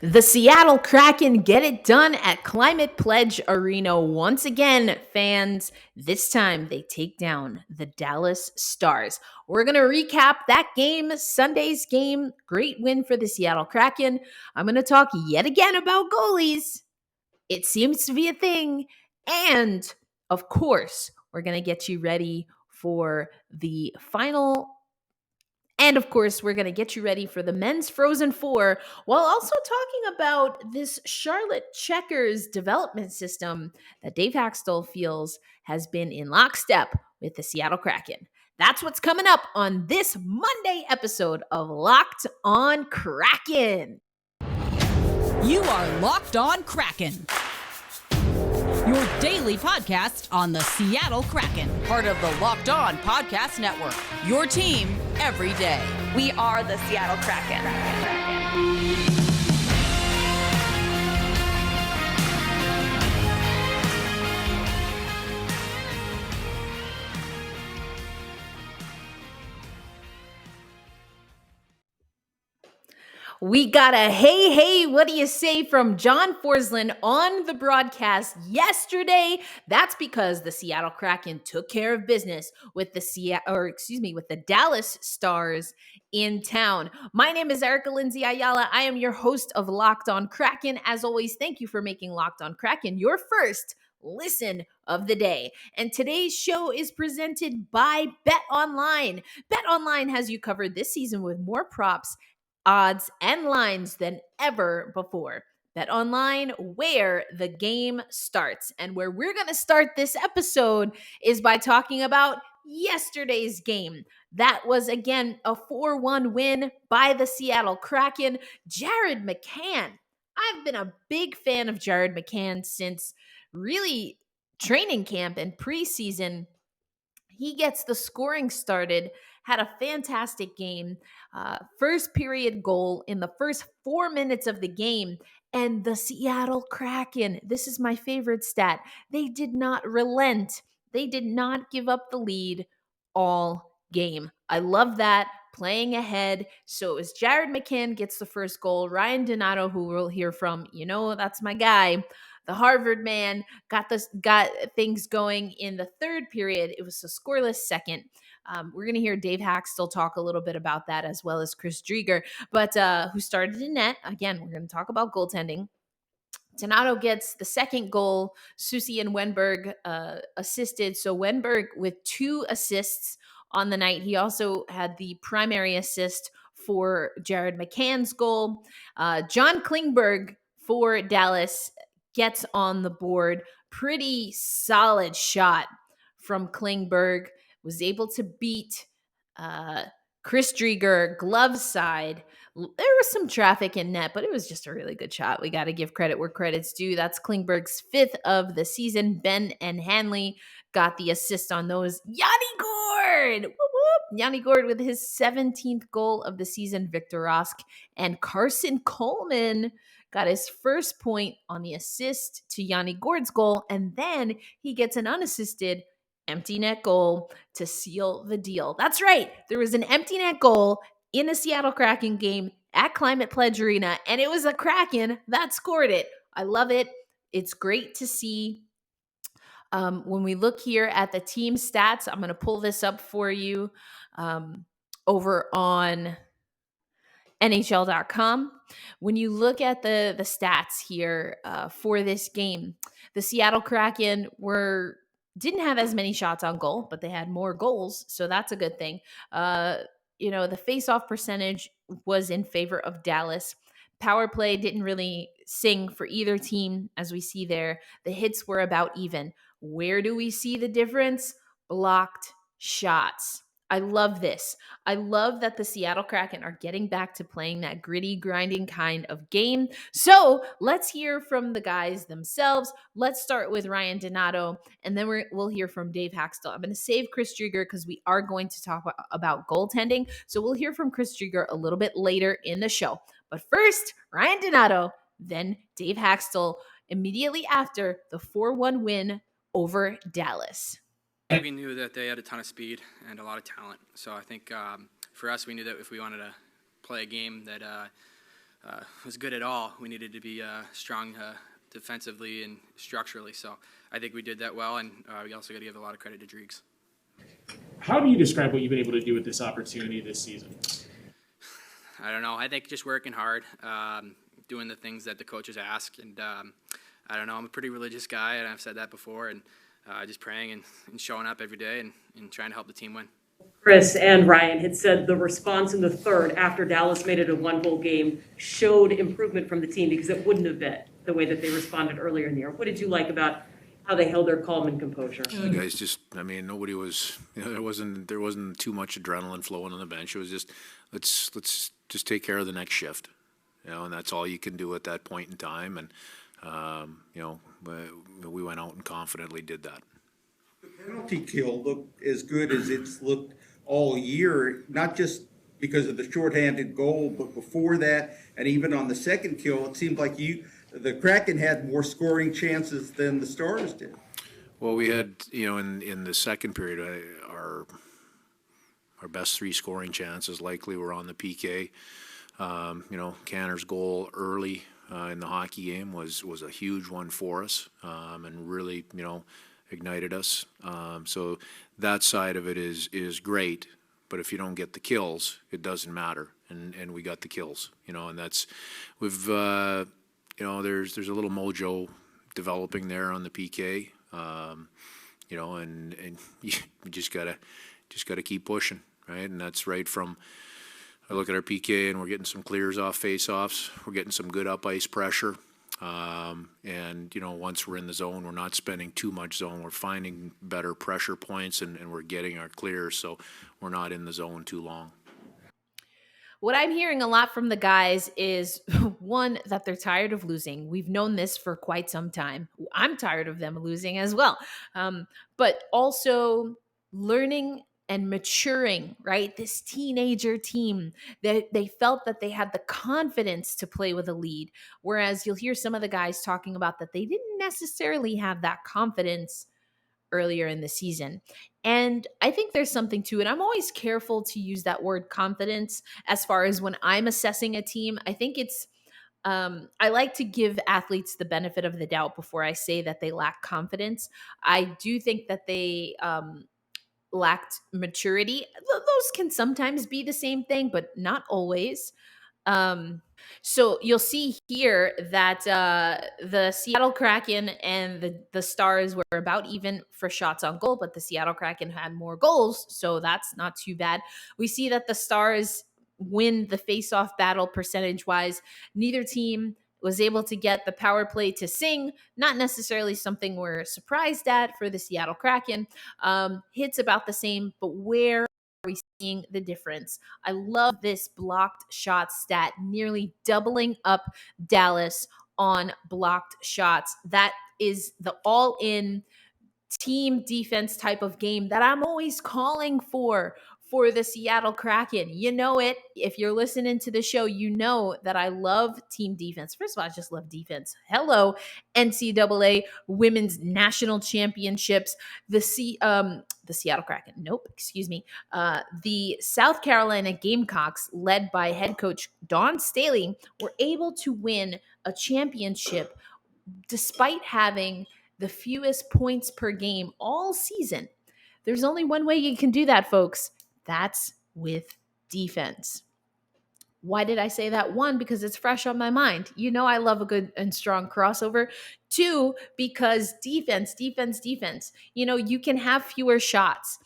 The Seattle Kraken get it done at Climate Pledge Arena once again, fans. This time they take down the Dallas Stars. We're going to recap that game, Sunday's game. Great win for the Seattle Kraken. I'm going to talk yet again about goalies. It seems to be a thing. And, of course, we're going to get you ready for the final. And of course, we're going to get you ready for the men's Frozen Four while also talking about this Charlotte Checkers development system that Dave Haxtell feels has been in lockstep with the Seattle Kraken. That's what's coming up on this Monday episode of Locked On Kraken. You are Locked On Kraken, your daily podcast on the Seattle Kraken, part of the Locked On Podcast Network, your team every day. We are the Seattle Kraken. We got a hey, what do you say from John Forsland on the broadcast yesterday. That's because the Seattle Kraken took care of business with the Dallas Stars in town. My name is Erica Lindsay Ayala. I am your host of Locked On Kraken. As always, thank you for making Locked On Kraken your first listen of the day. And today's show is presented by BetOnline. BetOnline has you covered this season with more props, odds, and lines than ever before. BetOnline, where the game starts. And where we're going to start this episode is by talking about yesterday's game. That was, again, a 4-1 win by the Seattle Kraken. Jared McCann. I've been a big fan of Jared McCann since really training camp and preseason. He gets the scoring started, had a fantastic game. First period goal in the first 4 minutes of the game. And the Seattle Kraken, this is my favorite stat, they did not relent. They did not give up the lead all game. I love that. Playing ahead. So it was Jared McCann gets the first goal. Ryan Donato, who we'll hear from, that's my guy. The Harvard man got things going in the third period. It was a scoreless second. We're going to hear Dave Haxtell talk a little bit about that, as well as Chris Driedger, but who started in net. Again, we're going to talk about goaltending. Donato gets the second goal. Susie and Wenberg assisted. So Wenberg with 2 assists on the night. He also had the primary assist for Jared McCann's goal. John Klingberg for Dallas gets on the board. Pretty solid shot from Klingberg. Was able to beat Chris Driedger, glove side. There was some traffic in net, but it was just a really good shot. We got to give credit where credit's due. That's Klingberg's 5th of the season. Ben and Hanley got the assist on those. Yanni Gourde! Whoop, whoop. Yanni Gourde with his 17th goal of the season. Victor Rosk and Carson Coleman got his first point on the assist to Yanni Gourde's goal, and then he gets an unassisted empty net goal to seal the deal. That's right. There was an empty net goal in a Seattle Kraken game at Climate Pledge Arena, and it was a Kraken that scored it. I love it. It's great to see. When we look here at the team stats, I'm going to pull this up for you over on NHL.com. When you look at the stats here for this game, the Seattle Kraken didn't have as many shots on goal, but they had more goals, so that's a good thing. The face-off percentage was in favor of Dallas. Power play didn't really sing for either team, as we see there. The hits were about even. Where do we see the difference? Blocked shots. I love this. I love that the Seattle Kraken are getting back to playing that gritty, grinding kind of game. So let's hear from the guys themselves. Let's start with Ryan Donato, and then we'll hear from Dave Haxtell. I'm going to save Chris Driedger because we are going to talk about goaltending. So we'll hear from Chris Driedger a little bit later in the show. But first, Ryan Donato, then Dave Haxtell, immediately after the 4-1 win over Dallas. We knew that they had a ton of speed and a lot of talent. So I think for us, we knew that if we wanted to play a game that was good at all. We needed to be strong defensively and structurally. So I think we did that well, and we also got to give a lot of credit to Driedger. How do you describe what you've been able to do with this opportunity this season? I don't know. I think just working hard, doing the things that the coaches ask, and I don't know. I'm a pretty religious guy, and I've said that before, and just praying and showing up every day and trying to help the team win. Chris and Ryan had said the response in the third after Dallas made it a one-goal game showed improvement from the team because it wouldn't have been the way that they responded earlier in the year. What did you like about how they held their calm and composure? The guys just, nobody was, there wasn't too much adrenaline flowing on the bench. It was just, let's just take care of the next shift, and that's all you can do at that point in time. And, we went out and confidently did that. The penalty kill looked as good as it's looked all year, not just because of the shorthanded goal, but before that, and even on the second kill, it seemed like the Kraken had more scoring chances than the Stars did. Well, we had, in the second period, our best three scoring chances likely were on the PK. Canner's goal early in the hockey game was a huge one for us, and really, ignited us. So that side of it is great, but if you don't get the kills, it doesn't matter. And we got the kills, and that's, there's a little mojo developing there on the PK, and you just gotta keep pushing, right? And that's right from, I look at our PK and we're getting some clears off face-offs. We're getting some good up ice pressure. And once we're in the zone, we're not spending too much zone. We're finding better pressure points and we're getting our clears, so we're not in the zone too long. What I'm hearing a lot from the guys is, one, that they're tired of losing. We've known this for quite some time. I'm tired of them losing as well. But also learning and maturing, right? This teenager team, they felt that they had the confidence to play with a lead. Whereas you'll hear some of the guys talking about that they didn't necessarily have that confidence earlier in the season. And I think there's something to it. I'm always careful to use that word confidence as far as when I'm assessing a team. I think it's, I like to give athletes the benefit of the doubt before I say that they lack confidence. I do think that they, lacked maturity. Those can sometimes be the same thing, but not always. So you'll see here that the Seattle Kraken and the Stars were about even for shots on goal, but the Seattle Kraken had more goals, so that's not too bad. We see that the Stars win the face-off battle percentage-wise. Neither team was able to get the power play to sing. Not necessarily something we're surprised at for the Seattle Kraken. Hits about the same, but where are we seeing the difference? I love this blocked shot stat, nearly doubling up Dallas on blocked shots. That is the all-in team defense type of game that I'm always calling for the Seattle Kraken. You know it. If you're listening to the show, you know that I love team defense. First of all, I just love defense. Hello, NCAA Women's National Championships. The Seattle Kraken. Nope, excuse me. The South Carolina Gamecocks, led by head coach Dawn Staley, were able to win a championship despite having the fewest points per game all season. There's only one way you can do that, folks. That's with defense. Why did I say that? One, because it's fresh on my mind. You know I love a good and strong crossover. Two, because defense. You can have fewer shots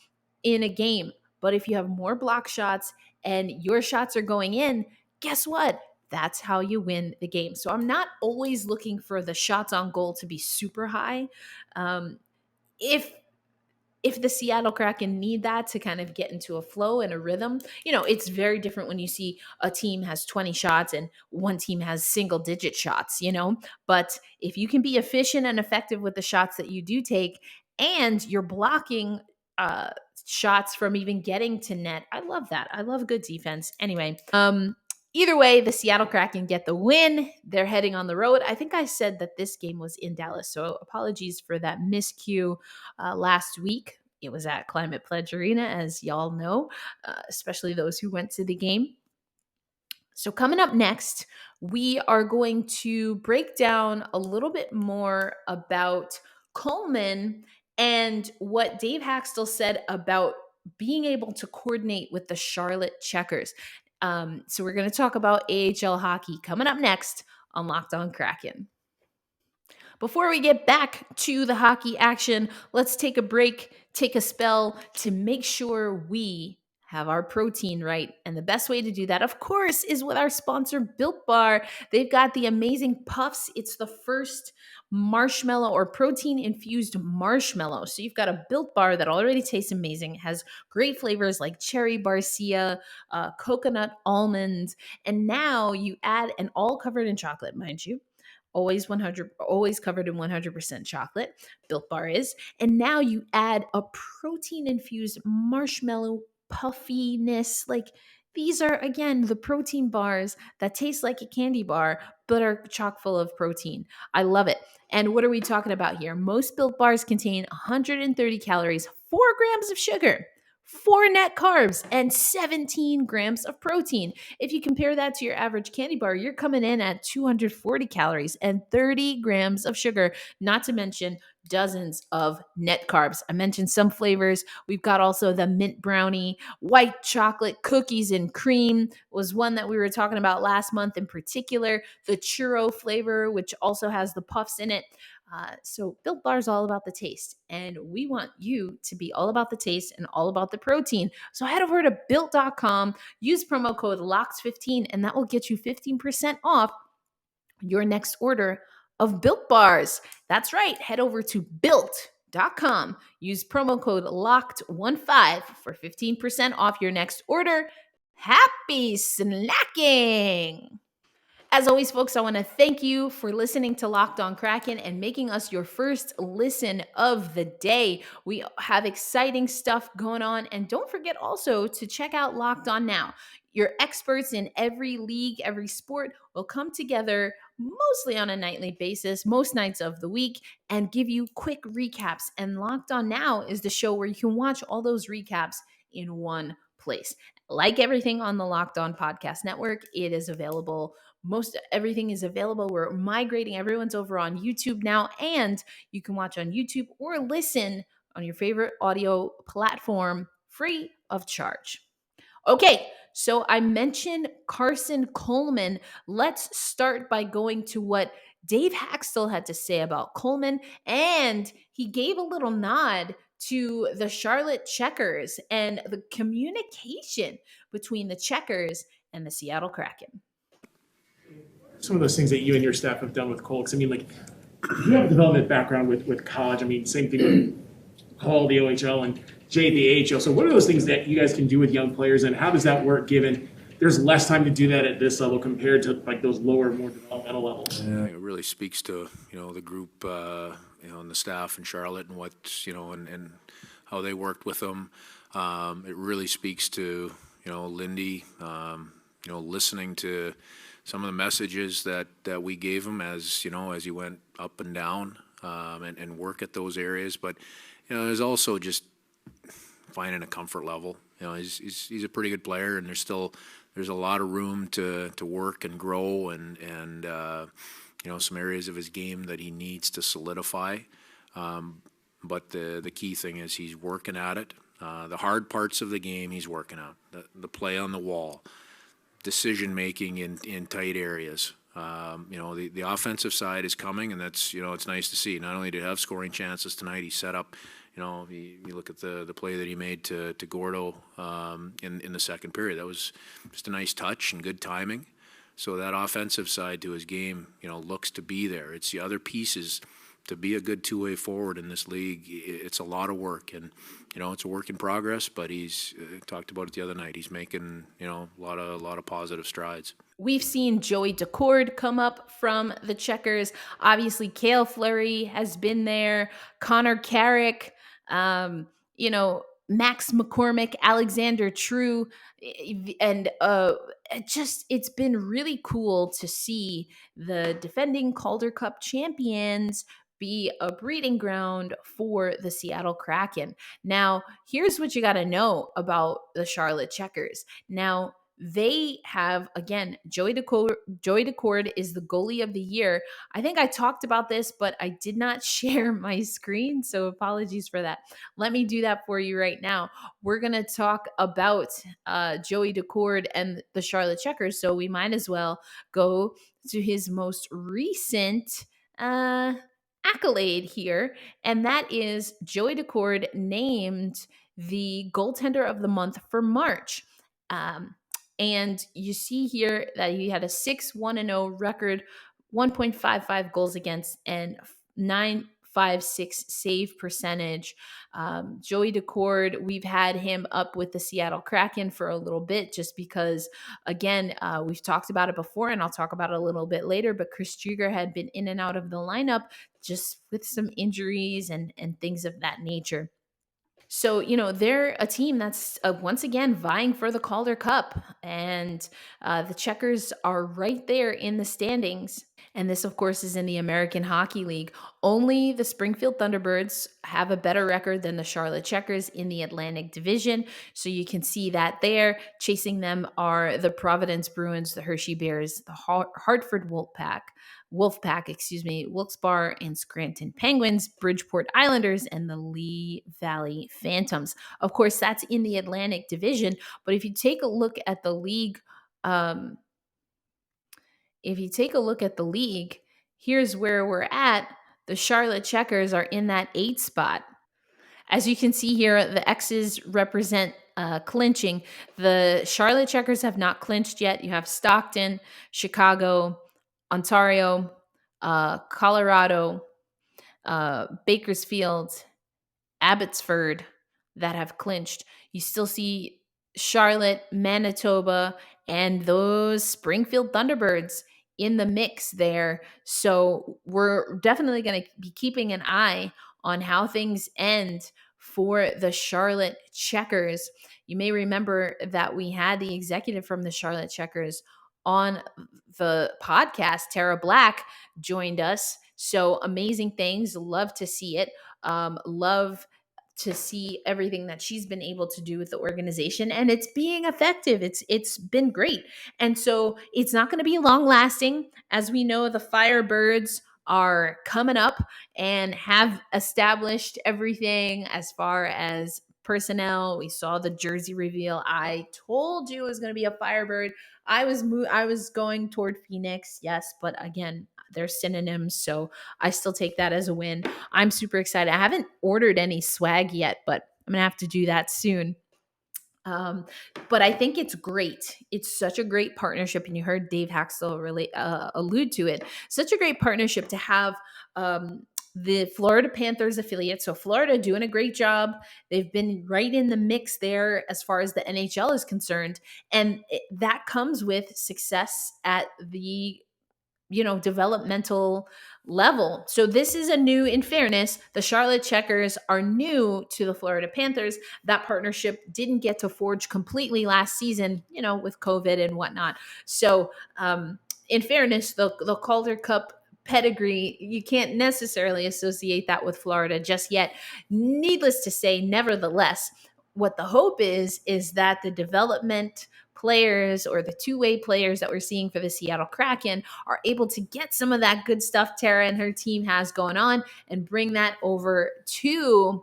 in a game, but if you have more block shots and your shots are going in, guess what? That's how you win the game. So I'm not always looking for the shots on goal to be super high. If the Seattle Kraken need that to kind of get into a flow and a rhythm, it's very different when you see a team has 20 shots and one team has single digit shots, But if you can be efficient and effective with the shots that you do take and you're blocking shots from even getting to net, I love that. I love good defense. Anyway, either way, the Seattle Kraken get the win. They're heading on the road. I think I said that this game was in Dallas, so apologies for that miscue last week. It was at Climate Pledge Arena, as y'all know, especially those who went to the game. So coming up next, we are going to break down a little bit more about Coleman and what Dave Haxtell said about being able to coordinate with the Charlotte Checkers. So we're going to talk about AHL hockey coming up next on Locked On Kraken. Before we get back to the hockey action, let's take a break, take a spell to make sure we have our protein right. And the best way to do that, of course, is with our sponsor, Built Bar. They've got the amazing puffs. It's the first marshmallow or protein infused marshmallow. So you've got a Built Bar that already tastes amazing. It has great flavors like cherry barcia, coconut almonds, and now you add, and all covered in chocolate, mind you, always covered in 100% chocolate. Built Bar is. And now you add a protein infused marshmallow puffiness. Like, these are, again, the protein bars that taste like a candy bar but are chock full of protein. I love it. And what are we talking about here? Most Built Bars contain 130 calories, 4 grams of sugar, 4 net carbs, and 17 grams of protein. If you compare that to your average candy bar, you're coming in at 240 calories and 30 grams of sugar, not to mention dozens of net carbs. I mentioned some flavors. We've got also the mint brownie, white chocolate, cookies and cream was one that we were talking about last month in particular. The churro flavor, which also has the puffs in it. So Built Bar is all about the taste, and we want you to be all about the taste and all about the protein. So head over to built.com, use promo code LOCKED15, and that will get you 15% off your next order of Built Bars. That's right. Head over to built.com, use promo code LOCKED15 for 15% off your next order. Happy snacking! As always, folks, I want to thank you for listening to Locked On Kraken and making us your first listen of the day. We have exciting stuff going on. And don't forget also to check out Locked On Now. Your experts in every league, every sport will come together mostly on a nightly basis, most nights of the week, and give you quick recaps. And Locked On Now is the show where you can watch all those recaps in one place. Like everything on the Locked On Podcast Network, it is available. Most everything is available. We're migrating. Everyone's over on YouTube now, and you can watch on YouTube or listen on your favorite audio platform free of charge. Okay, so I mentioned Carson Coleman. Let's start by going to what Dave Haxtell had to say about Coleman, and he gave a little nod to the Charlotte Checkers and the communication between the Checkers and the Seattle Kraken. Some of those things that you and your staff have done with Cole, 'cause I mean, like, you have a development background with college. I mean, same thing with Paul, the OHL, and Jay, the AHL. So what are those things that you guys can do with young players, and how does that work given there's less time to do that at this level compared to like those lower, more developmental levels? Yeah, it really speaks to, the group, and the staff in Charlotte and what, and how they worked with them. It really speaks to, Lindy, listening to some of the messages that we gave him as he went up and down, and work at those areas. But, there's also just finding a comfort level. He's a pretty good player, and there's a lot of room to work and grow, and some areas of his game that he needs to solidify. But the key thing is he's working at it. The hard parts of the game he's working on. The play on the wall, decision making in tight areas. The offensive side is coming, and that's it's nice to see. Not only did he have scoring chances tonight, he set up. You look at the play that he made to Gordo in the second period. That was just a nice touch and good timing. So that offensive side to his game, looks to be there. It's the other pieces to be a good two-way forward in this league. It's a lot of work, and it's a work in progress. But he's talked about it the other night. He's making a lot of positive strides. We've seen Joey Decord come up from the Checkers. Obviously, Cale Fleury has been there. Connor Carrick, Max McCormick, Alexander True, and it's been really cool to see the defending Calder Cup champions be a breeding ground for the Seattle Kraken. Now, here's what you got to know about the Charlotte Checkers. Now, they have, again, Joey Decord is the goalie of the year. I think I talked about this, but I did not share my screen, so apologies for that. Let me do that for you right now. We're going to talk about Joey Decord and the Charlotte Checkers, so we might as well go to his most recent accolade here, and that is Joey Decord named the goaltender of the month for March. And you see here that he had a 6-1-0 record, 1.55 goals against, and 9.56 save percentage. Joey Decord, we've had him up with the Seattle Kraken for a little bit just because, again, we've talked about it before and I'll talk about it a little bit later, but Chris Driedger had been in and out of the lineup just with some injuries and things of that nature. So, they're a team that's once again vying for the Calder Cup, and the Checkers are right there in the standings. And this, of course, is in the American Hockey League. Only the Springfield Thunderbirds have a better record than the Charlotte Checkers in the Atlantic Division. So you can see that there. Chasing them are the Providence Bruins, the Hershey Bears, the Hartford Wolfpack, Wilkes-Barre and Scranton Penguins, Bridgeport Islanders, and the Lee Valley Phantoms. Of course, that's in the Atlantic Division. But if you take a look at the league, here's where we're at. The Charlotte Checkers are in that 8th spot. As you can see here, the X's represent clinching. The Charlotte Checkers have not clinched yet. You have Stockton, Chicago, Ontario, Colorado, Bakersfield, Abbotsford that have clinched. You still see Charlotte, Manitoba, and those Springfield Thunderbirds in the mix there. So we're definitely going to be keeping an eye on how things end for the Charlotte Checkers. You may remember that we had the executive from the Charlotte Checkers on the podcast. Tara Black joined us. So amazing things. Love to see it. Love to see everything that she's been able to do with the organization, and it's being effective. It's been great. And so it's not going to be long lasting. As we know, the Firebirds are coming up and have established everything as far as personnel. We saw the jersey reveal. I told you it was going to be a Firebird. I was going toward Phoenix, yes, but again, they're synonyms, so I still take that as a win. I'm super excited. I haven't ordered any swag yet, but I'm gonna have to do that soon. But I think it's great. It's such a great partnership, and you heard Dave Haxtell really allude to it. Such a great partnership to have the Florida Panthers affiliate. So Florida doing a great job. They've been right in the mix there as far as the NHL is concerned, and that comes with success at the developmental level. So this is a new, in fairness, the Charlotte Checkers are new to the Florida Panthers. That partnership didn't get to forge completely last season, with COVID and whatnot. So in fairness, the Calder Cup pedigree, you can't necessarily associate that with Florida just yet. Needless to say, nevertheless, what the hope is that the development players or the two-way players that we're seeing for the Seattle Kraken are able to get some of that good stuff Tara and her team has going on and bring that over to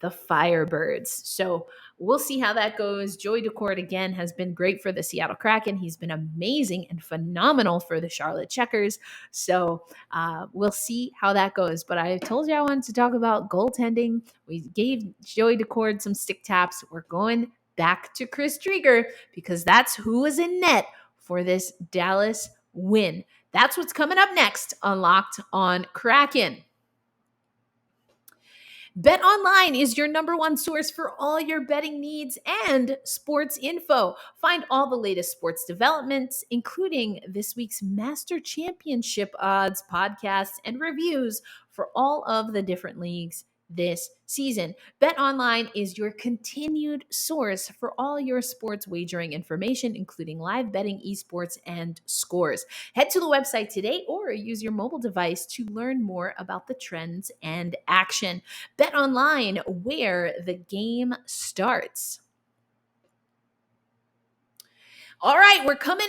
the Firebirds. So we'll see how that goes. Joey Decord, again, has been great for the Seattle Kraken. He's been amazing and phenomenal for the Charlotte Checkers. So we'll see how that goes. But I told you I wanted to talk about goaltending. We gave Joey Decord some stick taps. We're going back to Chris Driedger because that's who was in net for this Dallas win. That's what's coming up next on Locked on Kraken. BetOnline is your number one source for all your betting needs and sports info. Find all the latest sports developments, including this week's Master Championship odds, podcasts, and reviews for all of the different leagues this season. BetOnline is your continued source for all your sports wagering information, including live betting, esports, and scores. Head to the website today or use your mobile device to learn more about the trends and action. BetOnline, where the game starts. All right, we're coming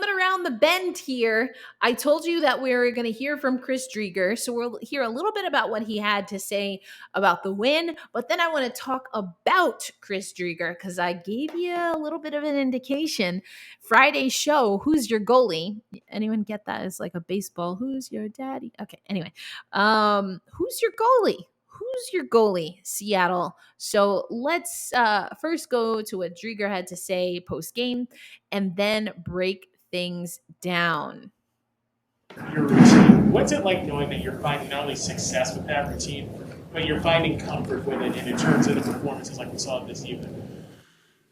around the bend here. I told you that we were going to hear from Chris Driedger, so we'll hear a little bit about what he had to say about the win, but then I want to talk about Chris Driedger because I gave you a little bit of an indication. Friday's show, Who's Your Goalie? Anyone get that? It's like a baseball, who's your daddy? Okay, anyway. Who's your goalie? Who's your goalie, Seattle? So let's first go to what Driedger had to say post game and then break things down. Your routine. What's it like knowing that you're finding not only success with that routine, but you're finding comfort with it, and in terms of the performances like we saw this evening?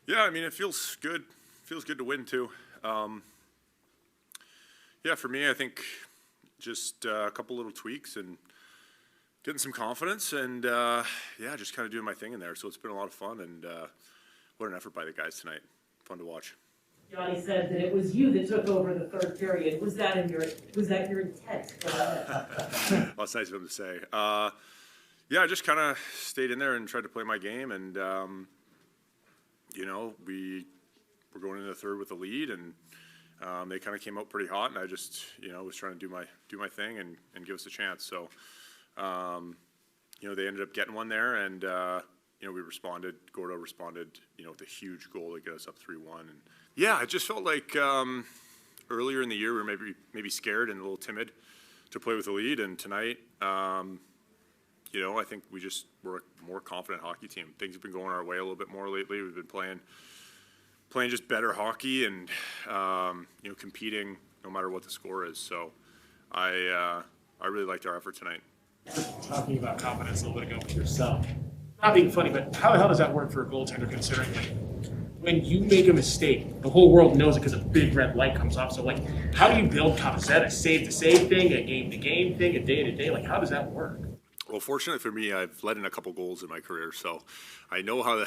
Yeah, I mean, it feels good. Feels good to win too. Yeah, for me, I think just a couple little tweaks and getting some confidence, and yeah, just kind of doing my thing in there. So it's been a lot of fun, and what an effort by the guys tonight. Fun to watch. Johnny said that it was you that took over the third period. Was that your intent? Well, it's nice of him to say. Yeah, I just kind of stayed in there and tried to play my game, and you know, we were going into the third with the lead, and they kind of came out pretty hot, and I just, you know, was trying to do my thing and give us a chance. So, you know, they ended up getting one there, and you know, we responded. Gordo responded, you know, with a huge goal to get us up 3-1. And yeah, it just felt like earlier in the year we were maybe scared and a little timid to play with the lead, and tonight, you know, I think we just were a more confident hockey team. Things have been going our way a little bit more lately. We've been playing just better hockey, and you know, competing no matter what the score is. So I really liked our effort tonight. Talking about confidence a little bit ago with yourself. Not being funny, but how the hell does that work for a goaltender, considering like when you make a mistake, the whole world knows it because a big red light comes off. So like, how do you build confidence? Is that a save-to-save thing, a game-to-game thing, a day-to-day? Like, how does that work? Well, fortunately for me, I've let in a couple goals in my career, so I know how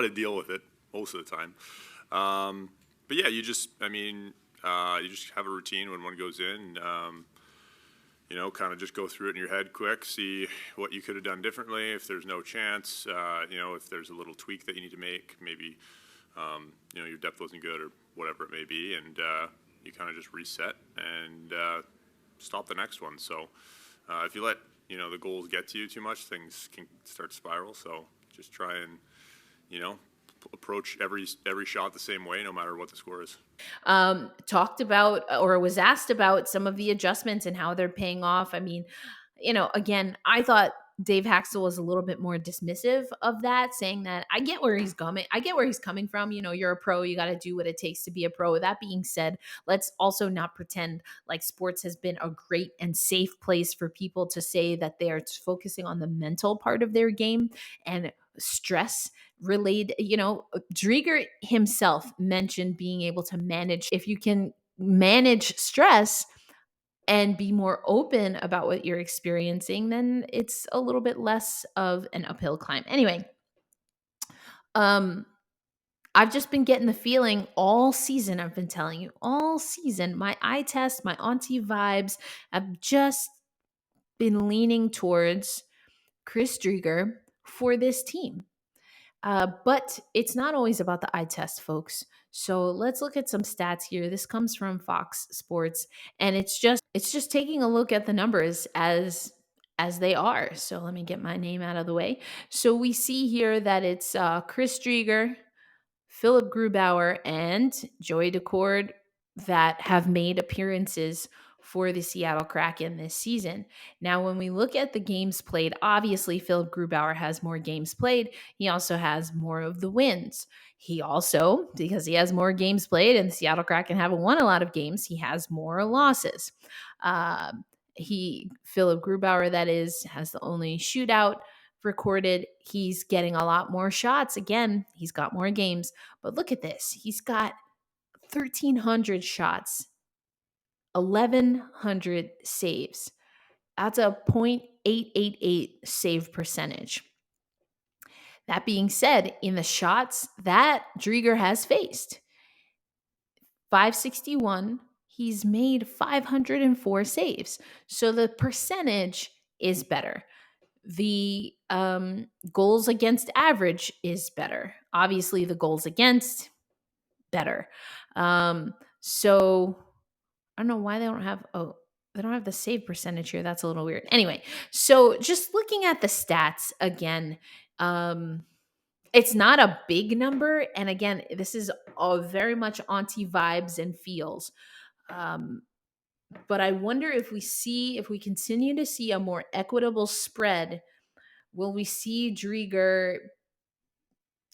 to deal with it most of the time. But yeah, you just have a routine when one goes in. You know, kind of just go through it in your head quick, see what you could have done differently. If there's no chance, you know, if there's a little tweak that you need to make, maybe, you know, your depth wasn't good or whatever it may be, and you kind of just reset and stop the next one. So if you let, you know, the goals get to you too much, things can start to spiral. So just try and, you know, approach every shot the same way, no matter what the score is. Talked about or was asked about some of the adjustments and how they're paying off. I mean, you know, again, I thought Dave Haxel was a little bit more dismissive of that, saying that I get where he's coming from. You know, you're a pro, you got to do what it takes to be a pro. That being said, let's also not pretend like sports has been a great and safe place for people to say that they are focusing on the mental part of their game and stress related. You know, Driedger himself mentioned being able to manage, if you can manage stress and be more open about what you're experiencing, then it's a little bit less of an uphill climb. Anyway, I've just been getting the feeling all season, I've been telling you, all season, my eye test, my auntie vibes, I've just been leaning towards Chris Driedger for this team. But it's not always about the eye test, folks. So let's look at some stats here. This comes from Fox Sports, and it's just taking a look at the numbers as they are. So let me get my name out of the way. So we see here that it's Chris Driedger, Philip Grubauer, and Joey Daccord that have made appearances for the Seattle Kraken this season. Now, when we look at the games played, obviously Philip Grubauer has more games played. He also has more of the wins. He also, because he has more games played and the Seattle Kraken haven't won a lot of games, he has more losses. Philip Grubauer, that is, has the only shootout recorded. He's getting a lot more shots. Again, he's got more games. But look at this. He's got 1,300 shots, 1,100 saves. That's a .888 save percentage. That being said, in the shots that Driedger has faced, 561, he's made 504 saves. So the percentage is better. The goals against average is better. Obviously, the goals against, better. So I don't know why they don't have the save percentage here. That's a little weird. Anyway, so just looking at the stats again, it's not a big number. And again, this is all very much auntie vibes and feels. But I wonder if we continue to see a more equitable spread, will we see Driedger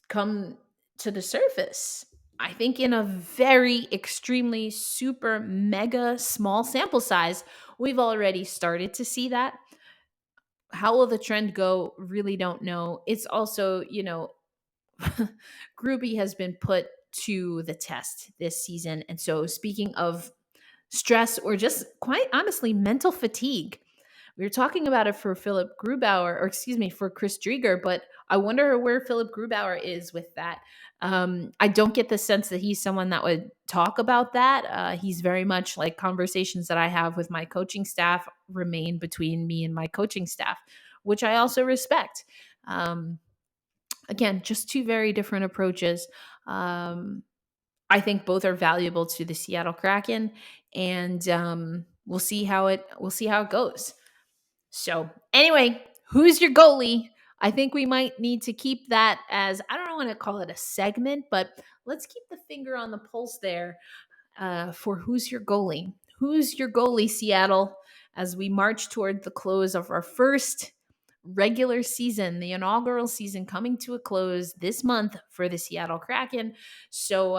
come to the surface? I think in a very extremely super mega small sample size, we've already started to see that. How will the trend go? Really don't know. It's also, Groovy has been put to the test this season. And so, speaking of stress or just quite honestly, mental fatigue, we were talking about it for Philip Grubauer, or excuse me, for Chris Driedger, but I wonder where Philip Grubauer is with that. I don't get the sense that he's someone that would talk about that. He's very much like conversations that I have with my coaching staff remain between me and my coaching staff, which I also respect. Again, just two very different approaches. I think both are valuable to the Seattle Kraken, and we'll see how it goes. So anyway, who's your goalie? I think we might need to keep that as, I don't want to call it a segment, but let's keep the finger on the pulse there for who's your goalie. Who's your goalie, Seattle, as we march toward the close of our first regular season, the inaugural season coming to a close this month for the Seattle Kraken. So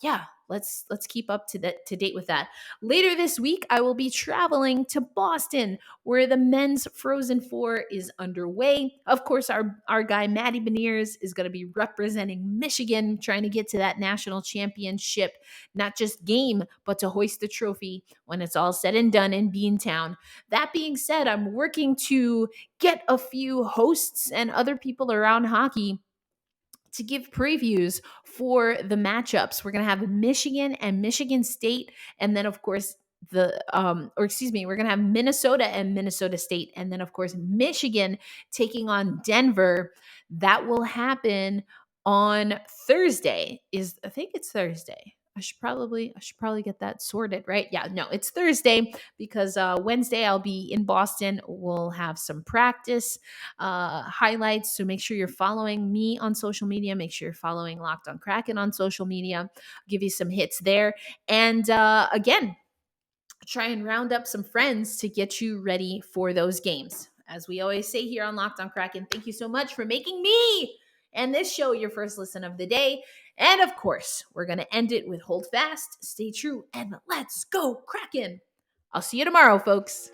yeah, let's keep up to date with that. Later this week, I will be traveling to Boston, where the men's Frozen Four is underway. Of course, our guy Matty Beniers is going to be representing Michigan, trying to get to that national championship, not just game, but to hoist the trophy when it's all said and done in Beantown. That being said, I'm working to get a few hosts and other people around hockey to give previews for the matchups. We're going to have Michigan and Michigan State, and then of course we're going to have Minnesota and Minnesota State, and then of course Michigan taking on Denver. That will happen on Thursday. I think it's Thursday. I should probably get that sorted, right? Yeah, no, it's Thursday because Wednesday I'll be in Boston. We'll have some practice highlights. So make sure you're following me on social media. Make sure you're following Locked on Kraken on social media. I'll give you some hits there. And again, try and round up some friends to get you ready for those games. As we always say here on Locked on Kraken, thank you so much for making me and this show your first listen of the day. And of course, we're going to end it with hold fast, stay true, and let's go Kraken. I'll see you tomorrow, folks.